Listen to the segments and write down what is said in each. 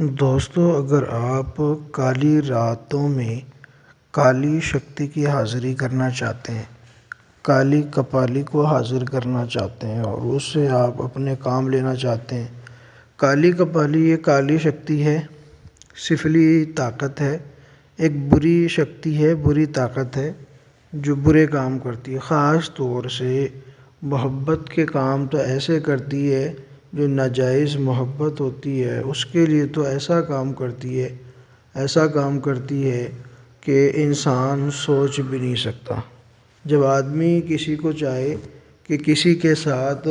دوستو، اگر آپ کالی راتوں میں کالی شکتی کی حاضری کرنا چاہتے ہیں، کالی کپالی کو حاضر کرنا چاہتے ہیں اور اس سے آپ اپنے کام لینا چاہتے ہیں، کالی کپالی یہ کالی شکتی ہے، سفلی طاقت ہے، ایک بری شکتی ہے، بری طاقت ہے جو برے کام کرتی ہے۔ خاص طور سے محبت کے کام تو ایسے کرتی ہے، جو ناجائز محبت ہوتی ہے اس کے لیے تو ایسا کام کرتی ہے کہ انسان سوچ بھی نہیں سکتا۔ جب آدمی کسی کو چاہے کہ کسی کے ساتھ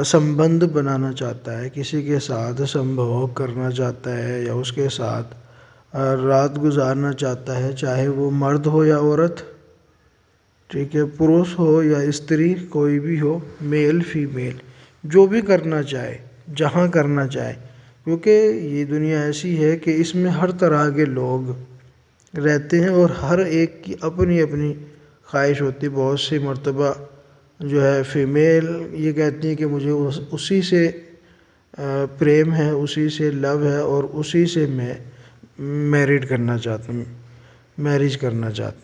سمبندھ بنانا چاہتا ہے، کسی کے ساتھ سمبھوگ کرنا چاہتا ہے یا اس کے ساتھ رات گزارنا چاہتا ہے، چاہے وہ مرد ہو یا عورت، ٹھیک ہے، پروش ہو یا استری، کوئی بھی ہو، میل فیمیل، جو بھی کرنا چاہے، جہاں کرنا چاہے، کیونکہ یہ دنیا ایسی ہے کہ اس میں ہر طرح کے لوگ رہتے ہیں اور ہر ایک کی اپنی اپنی خواہش ہوتی ہے۔ بہت سی مرتبہ جو ہے فیمیل یہ کہتی ہیں کہ مجھے اسی سے پریم ہے، اسی سے لو ہے اور اسی سے میں میرج کرنا چاہتی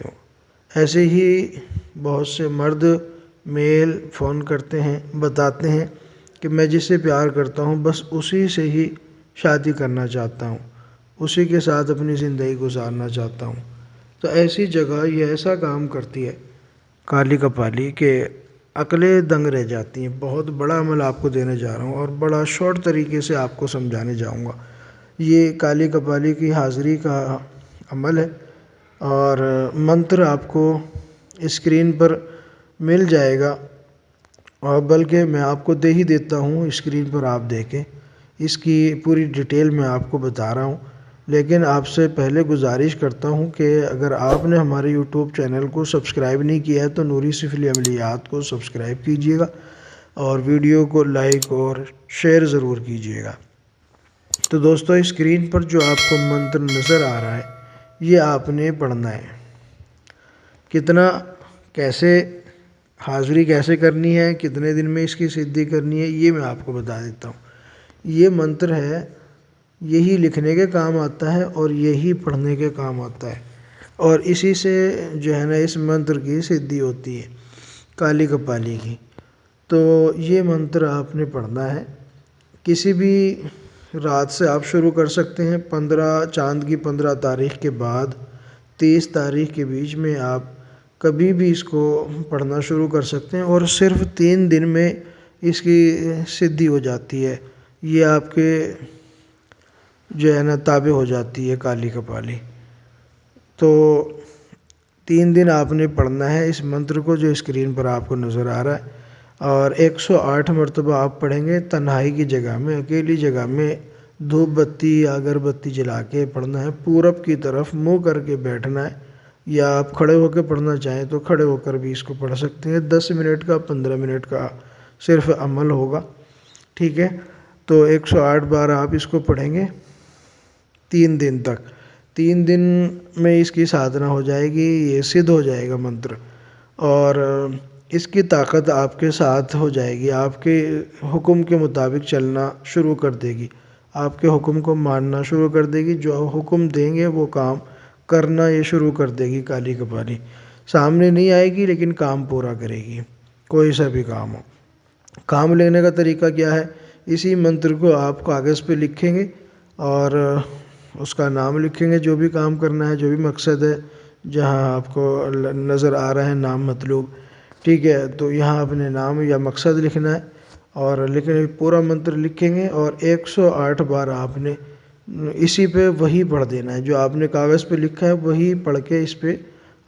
ہوں۔ ایسے ہی بہت سے مرد میل فون کرتے ہیں، بتاتے ہیں کہ میں جس سے پیار کرتا ہوں بس اسی سے ہی شادی کرنا چاہتا ہوں، اسی کے ساتھ اپنی زندگی گزارنا چاہتا ہوں۔ تو ایسی جگہ یہ ایسا کام کرتی ہے کالی کپالی کہ عقلیں دنگ رہ جاتی ہیں۔ بہت بڑا عمل آپ کو دینے جا رہا ہوں اور بڑا شارٹ طریقے سے آپ کو سمجھانے جاؤں گا۔ یہ کالی کپالی کی حاضری کا عمل ہے اور منتر آپ کو اسکرین پر مل جائے گا، اور بلکہ میں آپ کو دے ہی دیتا ہوں، اسکرین پر آپ دیکھیں، اس کی پوری ڈیٹیل میں آپ کو بتا رہا ہوں۔ لیکن آپ سے پہلے گزارش کرتا ہوں کہ اگر آپ نے ہمارے یوٹیوب چینل کو سبسکرائب نہیں کیا ہے تو نوری سفلی عملیات کو سبسکرائب کیجیے گا اور ویڈیو کو لائک اور شیئر ضرور کیجیے گا۔ تو دوستو، اسکرین پر جو آپ کو منتر نظر آ رہا ہے یہ آپ نے پڑھنا ہے۔ کیسے حاضری کیسے کرنی ہے، کتنے دن میں اس کی سدھی کرنی ہے، یہ میں آپ کو بتا دیتا ہوں۔ یہ منتر ہے، یہی لکھنے کے کام آتا ہے اور یہی پڑھنے کے کام آتا ہے، اور اسی سے جو ہے نا اس منتر کی سدھی ہوتی ہے کالی کپالی کی۔ تو یہ منتر آپ نے پڑھنا ہے، کسی بھی رات سے آپ شروع کر سکتے ہیں۔ چاند کی 15 تاریخ کے بعد 30 تاریخ کے بیچ میں آپ کبھی بھی اس کو پڑھنا شروع کر سکتے ہیں، اور صرف 3 دن میں اس کی سدھی ہو جاتی ہے، یہ آپ کے جو ہے نا تابع ہو جاتی ہے کالی کپالی۔ تو 3 دن آپ نے پڑھنا ہے اس منتر کو جو اسکرین پر آپ کو نظر آ رہا ہے، اور 108 مرتبہ آپ پڑھیں گے، تنہائی کی جگہ میں، اکیلی جگہ میں، دھوپ بتی یا اگر بتی جلا کے پڑھنا ہے، پورب کی طرف منہ کر کے بیٹھنا ہے، یا آپ کھڑے ہو کے پڑھنا چاہیں تو کھڑے ہو کر بھی اس کو پڑھ سکتے ہیں۔ 10 منٹ کا 15 منٹ کا صرف عمل ہوگا، ٹھیک ہے۔ تو 108 بار آپ اس کو پڑھیں گے 3 دن تک۔ 3 دن میں اس کی سادھنا ہو جائے گی، یہ سدھ ہو جائے گا منتر، اور اس کی طاقت آپ کے ساتھ ہو جائے گی، آپ کے حکم کے مطابق چلنا شروع کر دے گی، آپ کے حکم کو ماننا شروع کر دے گی، جو حکم دیں گے وہ کام کرنا یہ شروع کر دے گی کالی کپالی۔ سامنے نہیں آئے گی لیکن کام پورا کرے گی، کوئی سا بھی کام ہو۔ کام لینے کا طریقہ کیا ہے؟ اسی منتر کو آپ کاغذ پہ لکھیں گے اور اس کا نام لکھیں گے، جو بھی کام کرنا ہے، جو بھی مقصد ہے، جہاں آپ کو نظر آ رہا ہے نام مطلوب، ٹھیک ہے، تو یہاں اپنے نام یا مقصد لکھنا ہے، اور پورا منتر لکھیں گے، اور 108 بار آپ نے اسی پہ وہی پڑھ دینا ہے، جو آپ نے کاغذ پہ لکھا ہے وہی پڑھ کے اس پہ،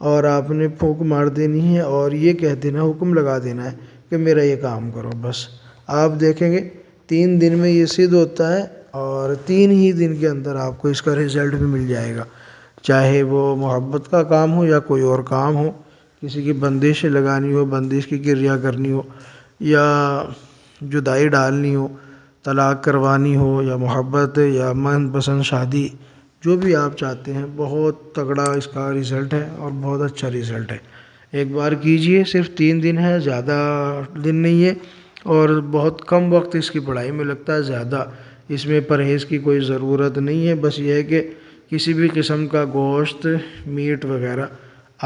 اور آپ نے پھونک مار دینی ہے اور یہ کہہ دینا، حکم لگا دینا ہے کہ میرا یہ کام کرو۔ بس آپ دیکھیں گے 3 دن میں یہ سدھ ہوتا ہے، اور 3 ہی دن کے اندر آپ کو اس کا رزلٹ بھی مل جائے گا، چاہے وہ محبت کا کام ہو یا کوئی اور کام ہو، کسی کی بندش لگانی ہو، بندش کی کریا کرنی ہو، یا جدائی ڈالنی ہو، طلاق کروانی ہو، یا محبت یا من پسند شادی، جو بھی آپ چاہتے ہیں، بہت تگڑا اس کا رزلٹ ہے اور بہت اچھا رزلٹ ہے۔ ایک بار کیجئے، صرف 3 دن ہے، زیادہ دن نہیں ہے، اور بہت کم وقت اس کی پڑھائی میں لگتا ہے، زیادہ اس میں پرہیز کی کوئی ضرورت نہیں ہے، بس یہ ہے کہ کسی بھی قسم کا گوشت، میٹ وغیرہ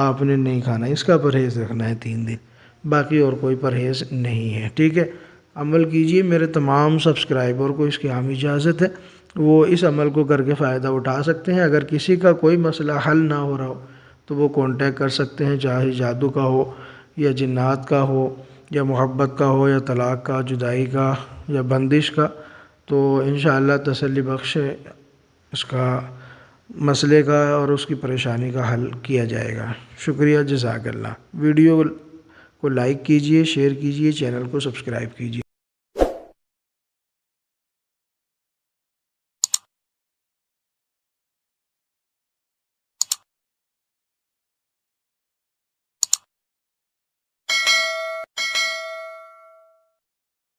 آپ نے نہیں کھانا، اس کا پرہیز رکھنا ہے 3 دن، باقی اور کوئی پرہیز نہیں ہے، ٹھیک ہے۔ عمل کیجئے، میرے تمام سبسکرائبر کو اس کی عام اجازت ہے، وہ اس عمل کو کر کے فائدہ اٹھا سکتے ہیں۔ اگر کسی کا کوئی مسئلہ حل نہ ہو رہا ہو تو وہ کانٹیکٹ کر سکتے ہیں، چاہے جادو کا ہو یا جنات کا ہو یا محبت کا ہو یا طلاق کا، جدائی کا یا بندش کا، تو انشاءاللہ تسلی بخش اس کا مسئلے کا اور اس کی پریشانی کا حل کیا جائے گا۔ شکریہ، جزاک اللہ۔ ویڈیو کو لائک کیجئے، شیئر کیجئے، چینل کو سبسکرائب کیجئے۔